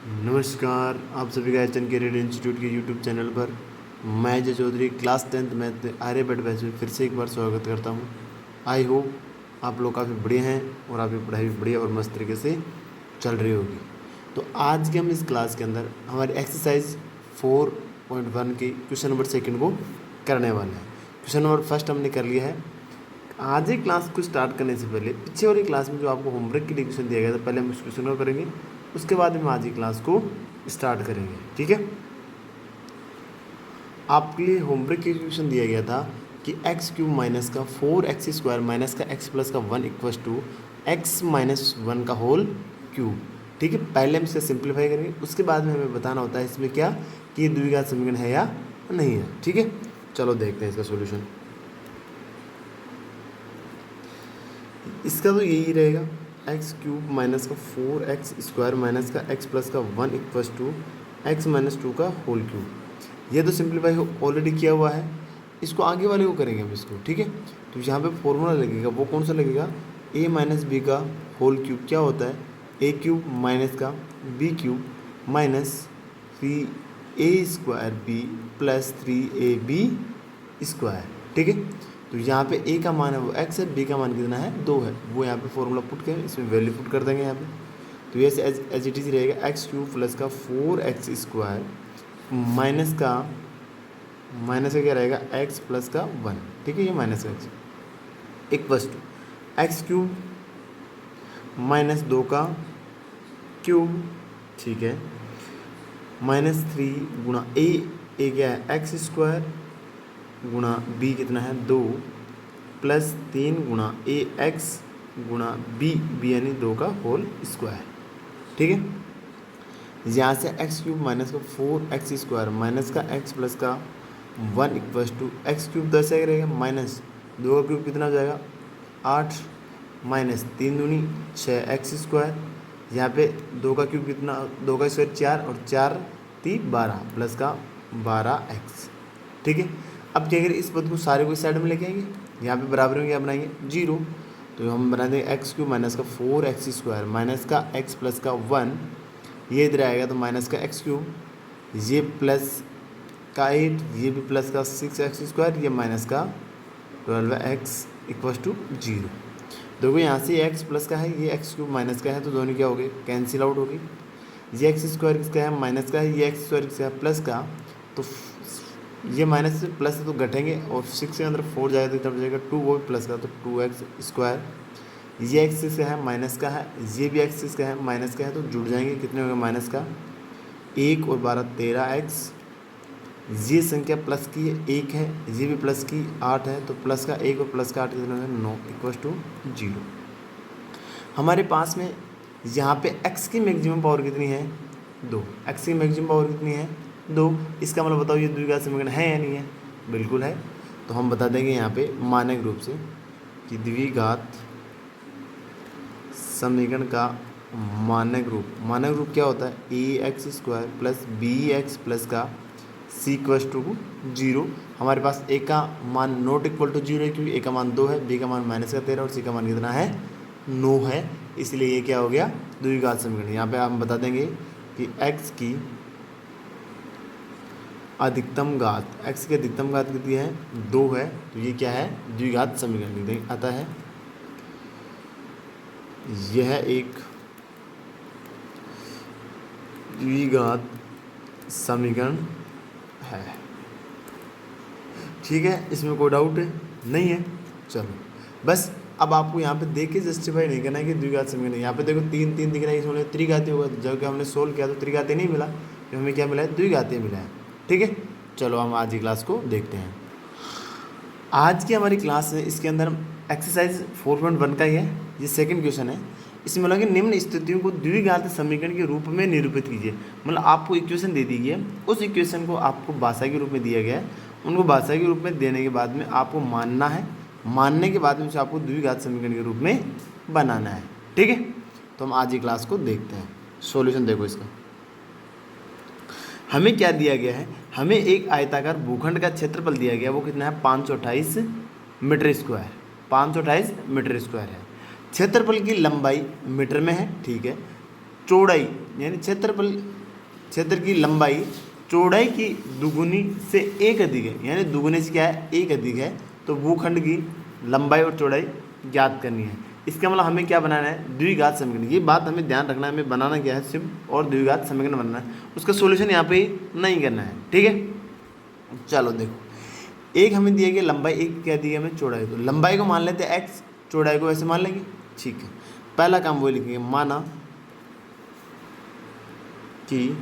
नमस्कार, आप सभी का एच.एन. कैरियर इंस्टीट्यूट के यूट्यूब चैनल पर मैं Ajay Chaudhary class 10th math Aryabhatta batch में फिर से एक बार स्वागत करता हूं। आई होप आप लोग काफ़ी बढ़िया हैं और आपकी पढ़ाई भी बढ़िया और मस्त तरीके से चल रही होगी। तो आज के हम इस क्लास के अंदर हमारी एक्सरसाइज 4.1 के क्वेश्चन नंबर 2 को करने वाले हैं। क्वेश्चन नंबर 1 हमने कर लिया है। आज ही क्लास को स्टार्ट करने से पहले पीछे वाली क्लास में जो आपको होमवर्क के लिए क्वेश्चन दिया गया था, पहले हम उस क्वेश्चन को करेंगे, उसके बाद हम आज की क्लास को स्टार्ट करेंगे। ठीक है, आपके लिए होमवर्क के क्वेश्चन दिया गया था कि एक्स क्यूब माइनस का 4x² माइनस का x प्लस का 1 इक्वस टू एक्स माइनस 1 का होल क्यूब। ठीक है, पहले हम इसे सिंप्लीफाई करेंगे, उसके बाद में हमें बताना होता है इसमें क्या कि ये द्विघात समीकरण है या नहीं है। ठीक है, चलो देखते हैं इसका सोल्यूशन। इसका तो यही रहेगा, एक्स क्यूब माइनस का 4x² माइनस का x प्लस का 1 इक्वस टू एक्स माइनस 2 का होल क्यूब। ये तो सिंप्लीफाई ऑलरेडी किया हुआ है, इसको आगे वाले को करेंगे हम इसको। ठीक है, तो यहाँ पे फॉर्मूला लगेगा, वो कौन सा लगेगा, a माइनस बी का होल क्यूब क्या होता है, a क्यूब माइनस का b cube minus 3a² plus 3ab square. ठीक है, तो यहाँ पे a का मान है वो x है, b का मान कितना है 2 है, वो यहाँ पे फॉर्मूला पुट करें, इसमें वैल्यू पुट कर देंगे यहाँ पे। तो ये एज इट इज़ रहेगा एक्स क्यूब प्लस का 4x² माइनस का क्या रहेगा x प्लस का 1। ठीक है, ये माइनस का x equals to x cube minus 2 का क्यूब, ठीक है, माइनस 3 गुणा a क्या है x² गुणा b कितना है 2 प्लस 3 गुणा ax गुणा b यानी 2 का होल स्क्वायर। ठीक है, यहाँ से एक्स क्यूब माइनस का 4x² माइनस का x प्लस का 1 इक्वस टू एक्स क्यूब 10 रहेगा माइनस 2 का क्यूब कितना हो जाएगा 8 माइनस 3 दूनी 6x²। यहाँ पे 2 का क्यूब कितना, 2 का स्क्वायर 4 और 4 3 12 प्लस का 12x। ठीक है, अब क्या करें, इस पद को सारे को इस साइड में लेके आएंगे, यहाँ पे बराबर में क्या बनाएंगे 0, तो हम बना देंगे एक्स क्यूब माइनस का 4x² माइनस का x प्लस का 1, ये इधर आएगा तो माइनस का x क्यूब, ये प्लस का 8, ये भी प्लस का 6x², ये माइनस का 12x इक्वस टू 0। देखो यहाँ से x प्लस का है, ये x क्यूब माइनस का है, तो दोनों क्या हो गए कैंसिल आउट हो गई। ये x² किसका है माइनस का है, ये x² किसका है प्लस का, तो ये माइनस से प्लस से तो घटेंगे और 6 के अंदर 4 जाएगा तो इतना बचेगा 2, वो भी प्लस का तो 2x²। ये एक्सिस का है माइनस का है, ये भी एक्सिस का है माइनस का है, तो जुड़ जाएंगे, कितने हो गए माइनस का 1 और 12 13x। ये संख्या प्लस की है 1 है, ये भी प्लस की 8 है, तो प्लस का 1 और प्लस का 8 कितना हो गया 9 इक्वस टू 0। हमारे पास में यहाँ पे x की मैक्सिमम पावर कितनी है 2, x की मैक्सिमम पावर कितनी है 2। इसका मतलब बताओ ये द्विघात समीकरण है या नहीं है, बिल्कुल है। तो हम बता देंगे यहाँ पे मानक रूप से कि द्विघात समीकरण का मानक रूप क्या होता है ax² प्लस bx प्लस का c इक्वस टू 0। हमारे पास a का मान नॉट इक्वल टू 0 है, क्योंकि a का मान 2 है, b का मान माइनस का 13 और c का मान कितना है 9 है, इसलिए ये क्या हो गया द्विघात समीकरण। यहाँ पे हम बता देंगे कि x की अधिकतम घात कितनी है 2 है, तो ये क्या है द्विघात समीकरण आता है। यह एक द्विघात समीकरण है। ठीक है, इसमें कोई डाउट है नहीं है। चलो बस अब आपको यहाँ पे देख के जस्टिफाई नहीं करना है कि द्विघात समीकरण। यहाँ पे देखो 3 3 दिख रहा है, इसमें त्रिघाती होगा, जबकि हमने सोल्व किया तो त्रिघाती नहीं मिला, तो हमें क्या मिला है द्विघाती मिला है। ठीक है, चलो हम आज की क्लास को देखते हैं। आज की हमारी क्लास है, इसके अंदर एक्सरसाइज 4.1 का ही है, ये सेकंड क्वेश्चन है। इसमें लगे निम्न स्थितियों को द्विघात समीकरण के रूप में निरूपित कीजिए। मतलब आपको इक्वेशन दे दी गई है, उस इक्वेशन को आपको भाषा के रूप में दिया गया है, उनको भाषा के रूप में देने के बाद में आपको मानना है, मानने के बाद में उसे आपको द्विघात समीकरण के रूप में बनाना है। ठीक है, तो हम आज की क्लास को देखते हैं। सॉल्यूशन देखो इसका, हमें क्या दिया गया है, हमें एक आयताकार भूखंड का क्षेत्रफल दिया गया, वो कितना है 528 मीटर स्क्वायर, 528 मीटर स्क्वायर है। क्षेत्रफल की लंबाई मीटर में है, ठीक है, चौड़ाई यानी क्षेत्रफल, क्षेत्र की लंबाई चौड़ाई की दुगुनी से एक अधिक है, यानी दुगुने से क्या है, एक अधिक है, तो भूखंड की लंबाई और चौड़ाई ज्ञात करनी है। इसका मतलब हमें क्या बनाना है, द्विघात समीकरण। ये बात हमें ध्यान रखना है, हमें बनाना क्या है, सिर्फ और द्विघात समीकरण बनाना है, उसका सोल्यूशन यहाँ पे नहीं करना है, ठीक है। चलो देखो, एक हमें दिया गया लंबाई, एक क्या दी है हमें चौड़ाई, तो लंबाई को मान लेते हैं एक्स, चौड़ाई को ऐसे मान लेंगे, ठीक है। पहला काम वो लिखेंगे, माना कि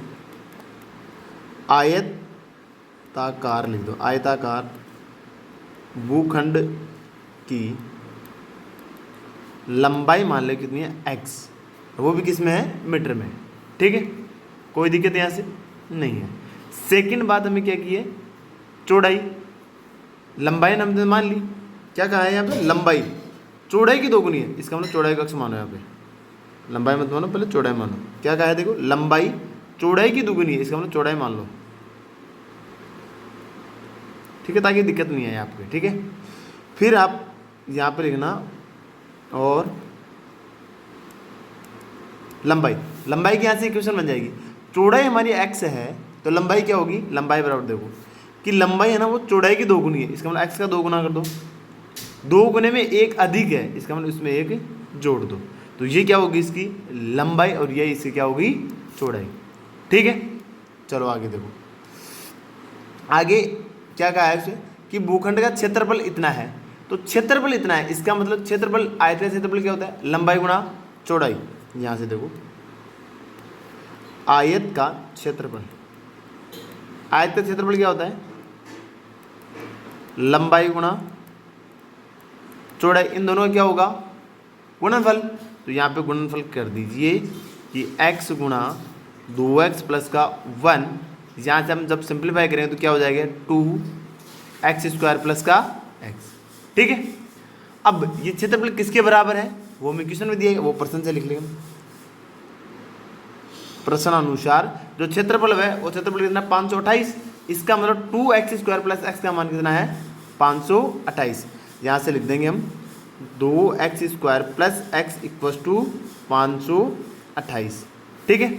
आयताकार, लिख दो आयताकार भूखंड की लंबाई मान लो कितनी है, एक्स, वो भी किस में है, मीटर में, ठीक है, कोई दिक्कत यहाँ से नहीं है। सेकंड बात हमें क्या की है, चौड़ाई, लंबाई हमने मान ली, क्या कहा है यहाँ पे, लंबाई चौड़ाई की दोगुनी है, इसका मतलब चौड़ाई का अक्स मानो, यहाँ पे लंबाई मत मानो, पहले चौड़ाई मानो। क्या कहा है, देखो लंबाई चौड़ाई की दुगुनी है, इसका मतलब चौड़ाई मान लो, ठीक है, ताकि दिक्कत नहीं आए आपको, ठीक है। फिर आप यहाँ पे लिखना, और लंबाई, लंबाई की यहाँ से इक्वेशन बन जाएगी, चौड़ाई हमारी एक्स है तो लंबाई क्या होगी, लंबाई बराबर देखो कि लंबाई है ना वो चौड़ाई की दोगुनी है, इसका मतलब एक्स का दो गुना कर दो, दो गुने में एक अधिक है, इसका मतलब इसमें एक जोड़ दो, तो ये क्या होगी इसकी लंबाई, और ये इसकी क्या होगी चौड़ाई, ठीक है। चलो आगे देखो, आगे क्या कहा है उसे कि भूखंड का क्षेत्रफल इतना है, तो क्षेत्रफल इतना है, इसका मतलब क्षेत्रफल, आयत का क्षेत्रफल क्या होता है, लंबाई गुणा चौड़ाई। यहाँ से देखो, आयत का क्षेत्रफल, आयत का क्षेत्रफल क्या होता है, लंबाई गुणा चौड़ाई, इन दोनों का क्या होगा, गुणनफल। तो यहाँ पे गुणनफल कर दीजिए कि x गुणा 2x प्लस का 1, यहाँ से हम जब सिंप्लीफाई करेंगे तो क्या हो जाएगा, 2x² प्लस का x, ठीक है। अब ये क्षेत्रफल किसके बराबर है, वो हमें क्वेश्चन में दिया है, वो प्रश्न से लिख लेंगे, प्रश्न अनुसार जो क्षेत्रफल है वो क्षेत्रफल कितना, 528, इसका मतलब 2x² प्लस x का मान कितना है, 528। यहाँ से लिख देंगे हम 2x² plus x equal to 528, ठीक है।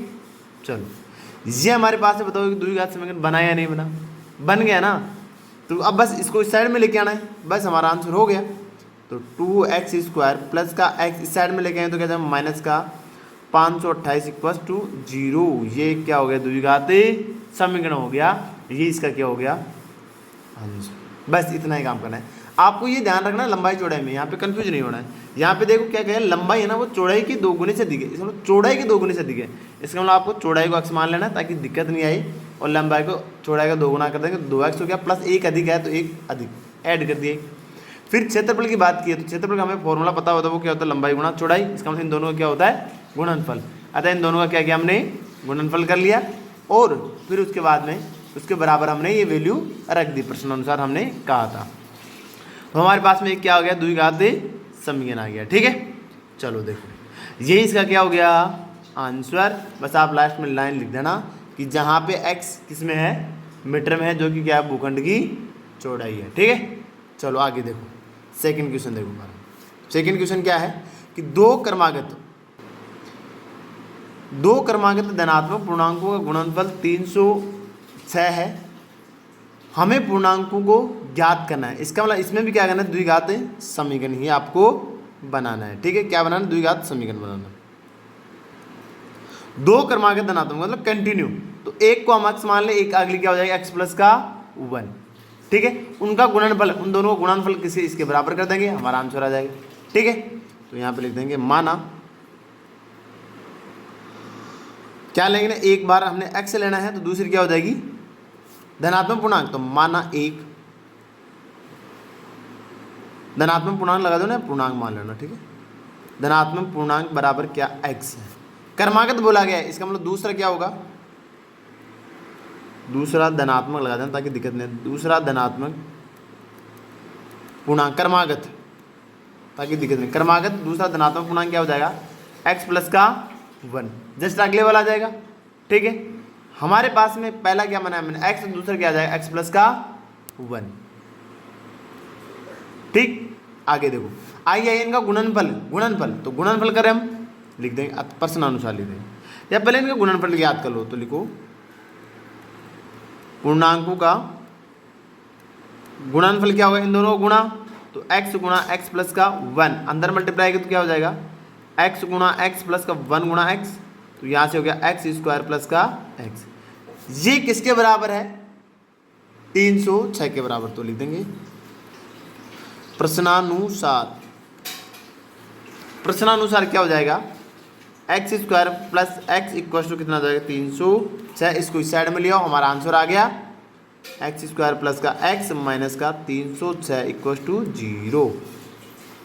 चलो ये हमारे पास है, बताओ कि द्विघात समीकरण बना या नहीं बना, बन गया ना, तो अब बस इसको इस साइड में लेके आना है, बस हमारा आंसर हो गया। तो 2x² प्लस का x इस साइड में लेके आए तो क्या जाए, माइनस का 528 इक्वल टू 0, ये क्या हो गया, द्विघात समीकरण हो गया, ये इसका क्या हो गया आंसर। बस इतना ही काम करना है, आपको ये ध्यान रखना है लंबाई चौड़ाई में, यहाँ पे कंफ्यूज नहीं होना है। यहाँ पे देखो क्या कहे, लंबाई है ना वो चौड़ाई की दोगुने से अधिक है, इसका मतलब चौड़ाई की दोगुने से अधिक है, इसका मतलब आपको चौड़ाई को अक्स मान लेना है ताकि दिक्कत नहीं आई, और लंबाई को चौड़ाई का दोगुना कर देंगे, 2x हो गया, प्लस एक अधिक है तो एक अधिक ऐड कर दिए। फिर क्षेत्रफल की बात की है तो क्षेत्रफल का हमें फॉर्मूला पता होता है, वो क्या होता है, लंबाई गुणा चौड़ाई, इसका मतलब इन दोनों का क्या होता है, गुणनफल। अतः इन दोनों का क्या किया हमने, गुणनफल कर लिया, और फिर उसके बाद में उसके बराबर हमने ये वैल्यू रख दी, प्रश्न अनुसार हमने कहा था। तो हमारे पास में क्या हो गया, द्विघात समीकरण आ गया, ठीक है। चलो देखो ये इसका क्या हो गया आंसर, बस आप लास्ट में लाइन लिख देना कि जहाँ पे x किस में है, मीटर में है, जो कि क्या है, भूखंड की चौड़ाई है, ठीक है। चलो आगे देखो, सेकंड क्वेश्चन देखो हमारा। सेकंड क्वेश्चन क्या है कि दो क्रमागत धनात्मक पूर्णांकों का गुणनफल 306 है, हमें पूर्णांकों को ज्ञात करना है, इसका मतलब इसमें भी क्या करना है, द्विघात समीकरण ही आपको बनाना है, ठीक है। क्या बनाना है, द्विघात समीकरण बनाना है। दो क्रमागत धनात्मक मतलब कंटिन्यू, तो एक को हम x मान ले, एक अगली क्या हो जाएगा, x प्लस का 1, ठीक है। उनका गुणनफल, उन दोनों को गुणनफल किसी इसके बराबर कर देंगे, हमारा आंसर आ जाएगा, ठीक है। तो यहाँ पे लिख देंगे, माना क्या लेंगे ना, एक बार हमने x लेना है तो दूसरी क्या हो जाएगी, धनात्मक पूर्णांक, तो माना एक धनात्मक पूर्णांक लगा दो ना, पूर्णांक मान लेना, ठीक है। धनात्मक पूर्णांक बराबर क्या, x है, क्रमागत बोला गया है, इसका मतलब दूसरा क्या होगा, दूसरा धनात्मक लगा देना ताकि दिक्कत नहीं, दूसरा धनात्मक पूर्णांक क्रमागत, ताकि दिक्कत नहीं, क्रमागत दूसरा धनात्मक पूर्णांक क्या हो जाएगा, x प्लस का 1, जस्ट अगले वाला आ जाएगा, ठीक है। हमारे पास में पहला क्या बना है मैंने, x, दूसरा क्या आ जाएगा, x प्लस का 1, ठीक। आगे देखो आई इनका गुणनफल, तो गुणनफल करें हम, लिख देंगे प्रश्न अनुसार लिख देंगे, या पहले इनका गुणनफल याद कर लो। तो लिखो पूर्णांकों का गुणनफल क्या होगा, इन दोनों को गुणा, तो x गुणा x प्लस का 1 अंदर मल्टीप्लाई करें तो क्या हो जाएगा, x गुणा x प्लस का 1 गुणा x, तो यहाँ से हो गया x स्क्वायर प्लस का x। ये किसके बराबर है, 306 के बराबर। तो लिख देंगे प्रश्नानुसार क्या हो जाएगा, x squared plus x equal to कितना हो जाएगा, 306। इसको इस साइड में लिया, हमारा आंसर आ गया एक्स स्क्वायर प्लस का एक्स माइनस का 306 इक्वल टू 0।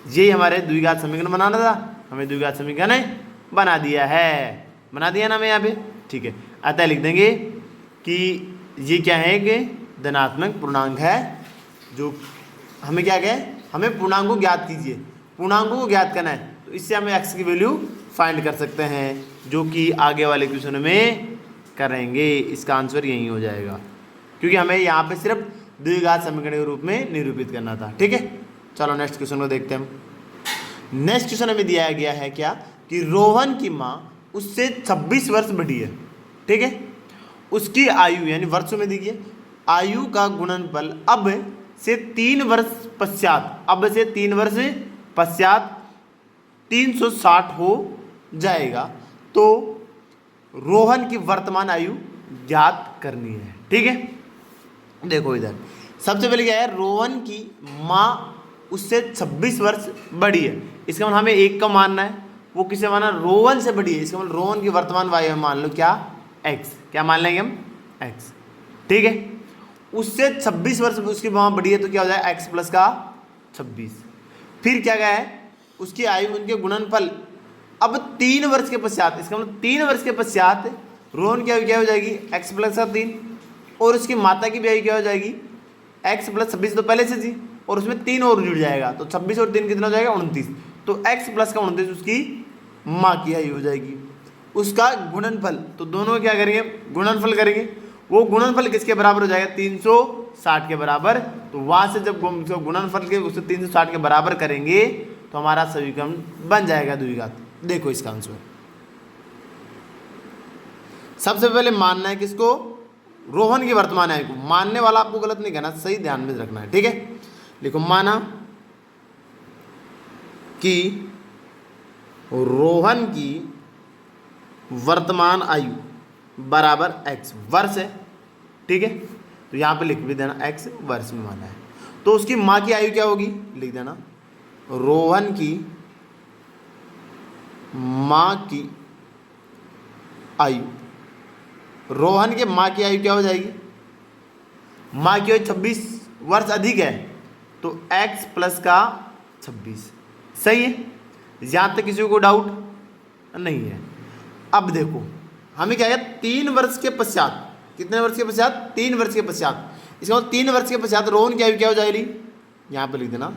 ये हमारे द्विघात समीकरण बनाना था, हमें द्विघात समीकरण बना दिया है, बना दिया ना हमें यहाँ पे, ठीक है। अतः लिख देंगे कि ये क्या है कि धनात्मक पूर्णांक है, जो हमें क्या कहे, हमें पूर्णांक को ज्ञात कीजिए, पूर्णांकों को ज्ञात करना है, तो इससे हमें x की वैल्यू फाइंड कर सकते हैं, जो कि आगे वाले क्वेश्चन में करेंगे। इसका आंसर यही हो जाएगा, क्योंकि हमें यहाँ पे सिर्फ द्विघात समीकरण के रूप में निरूपित करना था, ठीक है। चलो नेक्स्ट क्वेश्चन को देखते हैं हम। नेक्स्ट क्वेश्चन हमें दिया गया है क्या, कि रोहन की माँ उससे 26 वर्ष बड़ी है, ठीक है। उसकी आयु यानी वर्षों में देखिए, आयु का गुणनफल अब से 3 वर्ष पश्चात, अब से 3 वर्ष पश्चात 360 हो जाएगा, तो रोहन की वर्तमान आयु ज्ञात करनी है, ठीक है। देखो इधर सबसे पहले क्या है, रोहन की माँ उससे 26 वर्ष बड़ी है, इसका मतलब हमें एक का मानना है, वो किसे माना, रोहन से बड़ी है, इसका मतलब रोहन की वर्तमान आयु मान लो क्या, x, क्या मान लेंगे हम, x, ठीक है। उससे 26 वर्ष उसकी माँ बड़ी है, तो क्या हो जाएगा x प्लस का 26। फिर क्या गया है, उसकी आयु उनके गुणनफल अब 3 वर्ष के पश्चात, इसका मतलब 3 वर्ष के पश्चात रोहन की आयु क्या हो जाएगी, x प्लस का 3, और उसकी माता की भी आयु क्या हो जाएगी, x प्लस 26 तो पहले से थी, और उसमें 3 और जुड़ जाएगा, तो 26 और 3 कितना हो जाएगा, 29। तो x प्लस का 29 उसकी माँ की आयु हो जाएगी। उसका गुणनफल, तो दोनों क्या करेंगे, गुणनफल करेंगे, वो गुणनफल किसके बराबर हो जाएगा, 360 के बराबर। तो वहाँ से जब गुणनफल के उससे 360 के बराबर करेंगे तो हमारा समीकरण बन जाएगा द्विघात। देखो इसका आंसर, सबसे पहले मानना है किसको, रोहन की वर्तमान आयु को। मानने वाला आपको गलत नहीं कहना, सही ध्यान में रखना है, ठीक है। देखो माना कि रोहन की वर्तमान आयु बराबर x वर्ष है, ठीक है। तो यहाँ पे लिख भी देना x वर्ष में माना है। तो उसकी माँ की आयु क्या होगी, लिख देना रोहन की माँ की आयु, रोहन के माँ की आयु क्या हो जाएगी, माँ की आयु 26 वर्ष अधिक है, तो x प्लस का 26, सही है। यहाँ तक किसी को डाउट नहीं है। अब देखो हमें क्या है, 3 वर्ष के पश्चात, कितने वर्ष के पश्चात, 3 वर्ष के पश्चात, इसका मतलब 3 वर्ष के पश्चात रोहन की आयु क्या हो जाएगी, यहाँ पे लिख देना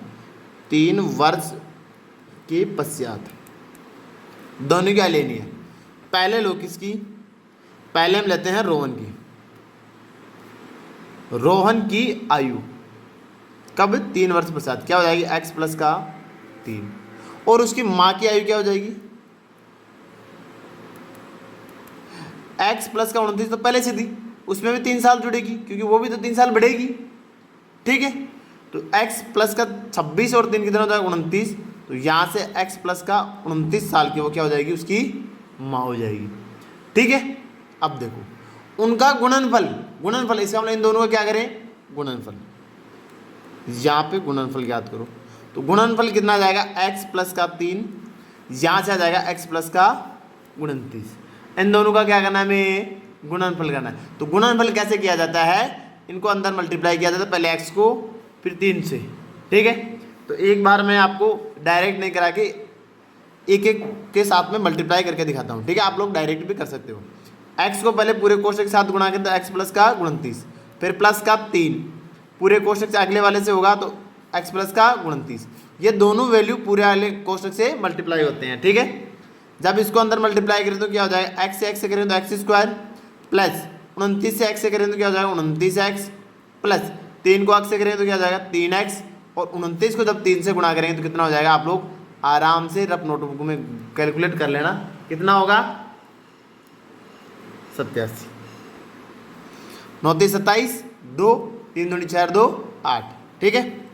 3 वर्ष के पश्चात। दोनों क्या लेनी है, पहले लो किसकी, पहले हम लेते हैं रोहन की, रोहन की आयु कब, 3 वर्ष पश्चात, क्या हो जाएगी x प्लस का 3, और उसकी माँ की आयु क्या हो जाएगी, x प्लस का 29 तो पहले से थी, उसमें भी 3 साल जुड़ेगी, क्योंकि वो भी तो 3 साल बढ़ेगी, ठीक है। तो x प्लस का 26 और 3 कितना हो जाएगा, 29। तो यहाँ से x प्लस का 29 साल की वो क्या हो जाएगी, उसकी माँ हो जाएगी, ठीक है। अब देखो उनका गुणनफल, गुणनफल इसका मतलब इन दोनों का क्या करें, गुणनफल, यहाँ पे गुणनफल ज्ञात करो। तो गुणनफल कितना आ जाएगा, x प्लस का 3, यहाँ से आ जाएगा x प्लस का 29। इन दोनों का क्या करना है, हमें गुणनफल करना है। तो गुणनफल कैसे किया जाता है, इनको अंदर मल्टीप्लाई किया जाता है, पहले x को फिर 3 से, ठीक है। तो एक बार मैं आपको डायरेक्ट नहीं करा के एक एक के साथ में मल्टीप्लाई करके दिखाता हूँ, ठीक है। आप लोग डायरेक्ट भी कर सकते हो। x को पहले पूरे कोष्ठक के साथ गुणा करें तो x प्लस का 29, फिर प्लस का 3, पूरे कोष्ठक से अगले वाले से होगा तो x प्लस का 29। ये दोनों वैल्यू पूरे वाले कोष्ठक से मल्टीप्लाई होते हैं, ठीक है। जब इसको अंदर मल्टीप्लाई करें तो क्या हो जाएगा, x से x से करें तो x स्क्वायर, प्लस 29 से x से करें तो क्या हो जाएगा 29x, प्लस 3 को x से करें तो क्या हो जाएगा 3x, और 29 को जब 3 से गुणा करेंगे तो कितना हो जाएगा, आप लोग आराम से रफ नोटबुक में कैलकुलेट कर लेना, कितना होगा 87, 9 3 27, 2 3 दूनी 4 2 8। ठीक है,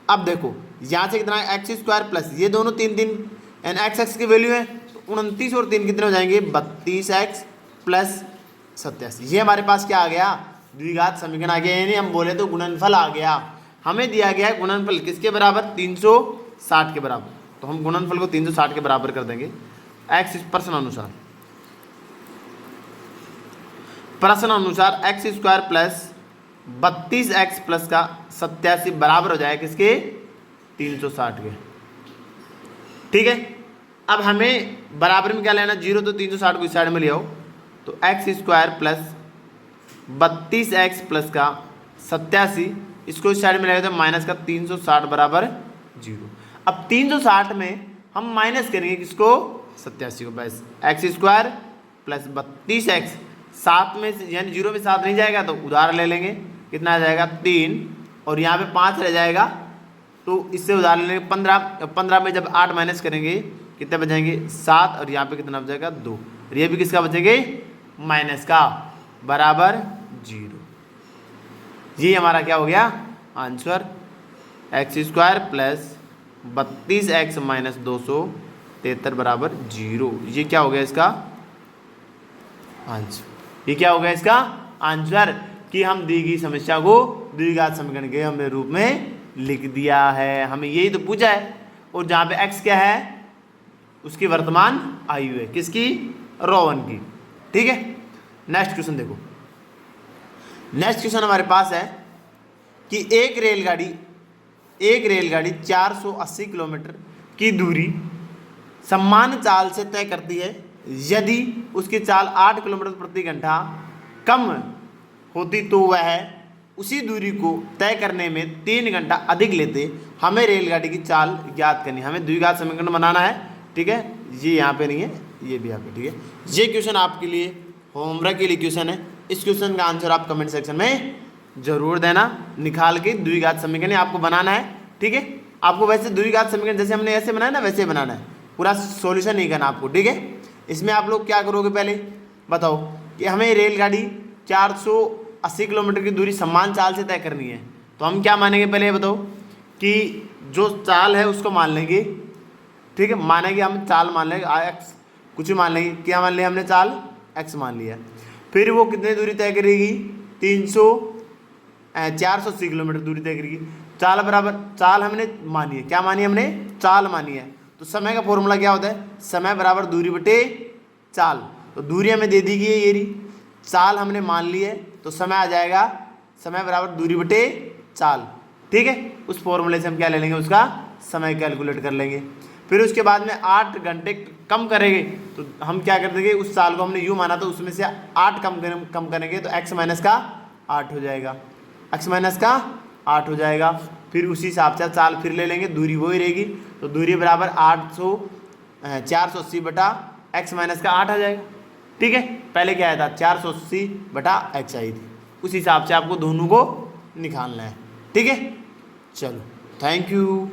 अब देखो यहाँ से कितना एक्स स्क्वायर प्लस ये दोनों 3 3 एंड एक्स एक्स की वैल्यू है, तो 29 और 3 कितने हो जाएंगे 32x प्लस 87। ये हमारे पास क्या आ गया, द्विघात समीकरण आ गया, यानी हम बोले तो गुणनफल आ गया। हमें दिया गया है गुणनफल किसके बराबर, 360 के बराबर, तो हम गुणनफल को 360 के बराबर कर देंगे। एक्स प्रश्न अनुसार x squared plus 32x plus का 87 बराबर हो जाए किसके, 360 के। ठीक है, अब हमें बराबर में क्या लेना, 0 तो 360 को इस साइड में ले आओ, तो x squared plus 32x plus का 87 इसको इस साइड में ले तो माइनस का 360 बराबर 0। अब 360 में हम माइनस करेंगे किसको, 87 को, बस एक्स स्क्वायर प्लस 32x, 7 में यानी 0 में 7 नहीं जाएगा तो उधार ले लेंगे, कितना आ जाएगा 3, और यहाँ पे 5 रह जाएगा, तो इससे उधार ले लेंगे 15 में जब 8 माइनस करेंगे कितने बचेंगे 7, और यहाँ पे कितना बचेगा 2, और ये भी किसका बचेंगे माइनस का बराबर 0। ये हमारा क्या हो गया answer, x squared plus 32x minus 273 बराबर 0। ये क्या हो गया इसका आंसर, ये क्या हो गया इसका आंसर कि हम दी गई समस्या को द्विघात समीकरण के हमने रूप में लिख दिया है। हमें यही तो पूछा है, और जहाँ पे x क्या है उसकी वर्तमान आयु है, किसकी, रोहन की। ठीक है, नेक्स्ट क्वेश्चन देखो। नेक्स्ट क्वेश्चन हमारे पास है कि एक रेलगाड़ी 480 किलोमीटर की दूरी समान चाल से तय करती है यदि उसकी चाल 8 किलोमीटर प्रति घंटा कम होती तो वह उसी दूरी को तय करने में 3 घंटा अधिक लेते। हमें रेलगाड़ी की चाल ज्ञात करनी, हमें द्विघात समीकरण बनाना है। ठीक है, ये यहाँ पे नहीं है, ये भी यहाँ पे। ठीक है, ये क्वेश्चन आपके लिए होमवर्क के लिए क्वेश्चन है। इस क्वेश्चन का आंसर आप कमेंट सेक्शन में जरूर देना, निकाल के द्विघात समीकरण आपको बनाना है। ठीक है, आपको वैसे द्विघात समीकरण जैसे हमने ऐसे बनाया ना वैसे बनाना है, पूरा सॉल्यूशन नहीं करना आपको। ठीक है, इसमें आप लोग क्या करोगे, पहले बताओ कि हमें रेलगाड़ी 480 किलोमीटर की दूरी समान चाल से तय करनी है, तो हम क्या मानेंगे, पहले ये बताओ कि जो चाल है उसको मान लेंगे। ठीक है, मानेंगे हम चाल मान लेंगे एक्स, कुछ भी मान लेंगे, क्या मान लिया हमने, चाल एक्स मान लिया। फिर वो कितनी दूरी तय करेगी, 480 किलोमीटर दूरी तय करेगी। चाल बराबर, चाल हमने मानी है, क्या मानी है हमने, चाल मानी है। तो समय का फॉर्मूला क्या होता है, समय बराबर दूरी बटे चाल। तो दूरी हमें दे दी गई है, ये रही, चाल हमने मान ली है, तो समय आ जाएगा समय बराबर दूरी बटे चाल। ठीक है, उस फॉर्मूले से हम क्या ले लेंगे, उसका समय कैलकुलेट कर लेंगे। फिर उसके बाद में 8 घंटे कम करेंगे, तो हम क्या कर देंगे, उस साल को हमने यूँ माना तो उसमें से 8 कम करेंगे तो x माइनस का 8 हो जाएगा, x माइनस का 8 हो जाएगा। फिर उसी हिसाब से चाल फिर ले लेंगे, दूरी वही रहेगी, तो दूरी बराबर 480 बटा x माइनस का 8 आ जाएगा। ठीक है, पहले क्या आया था 480 बटा x आई थी, उस हिसाब से आपको दोनों को निकालना है। ठीक है, चलो थैंक यू।